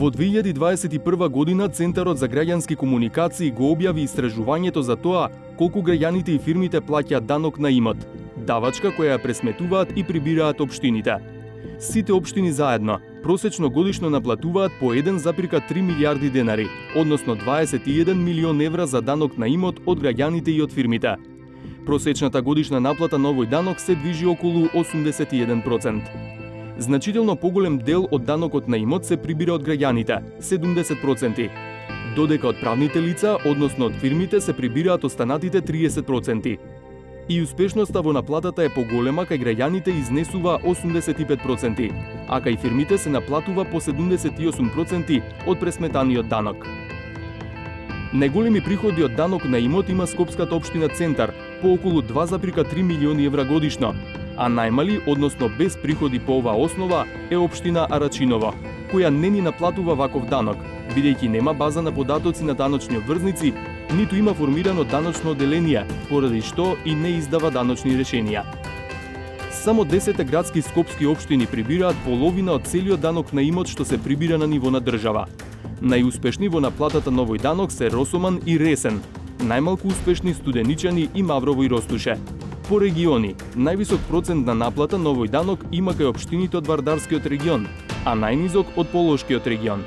Во 2021 година Центарот за граѓански комуникации го објави истражувањето за тоа колку граѓаните и фирмите плаќаат данок на имот, давачка која ја пресметуваат и прибираат општините. Сите општини заедно просечно годишно наплатуваат по 1,3 милијарди денари, односно 21 милион евра за данок на имот од граѓаните и од фирмите. Просечната годишна наплата на овој данок се движи околу 81%. Значително поголем дел од данокот на имот се прибира од граѓаните, 70%, додека од правните лица, односно од фирмите, се прибираат останатите 30%. И успешноста во наплатата е поголема, кај граѓаните изнесува 85%, а кај фирмите се наплатува по 78% од пресметаниот данок. Најголеми приходи од данок на имот има скопската општина Центар, по околу 2,3 милиони евра годишно, а најмали, односно без приходи по оваа основа, е општина Арачиново, која не ни наплатува ваков данок, бидејќи нема база на податоци на даночни обврзници, ниту има формирано даночно оделение, поради што и не издава даночни решенија. Само 10 градски скопски општини прибираат половина од целиот данок на имот што се прибира на ниво на држава. Најуспешни во наплатата на овој данок се Росоман и Ресен, најмалку успешни Студеничани и Маврово и Ростуше. По региони, највисок процент на наплата на овој данок има кај општините од Вардарскиот регион, а најнизок од Полошкиот регион.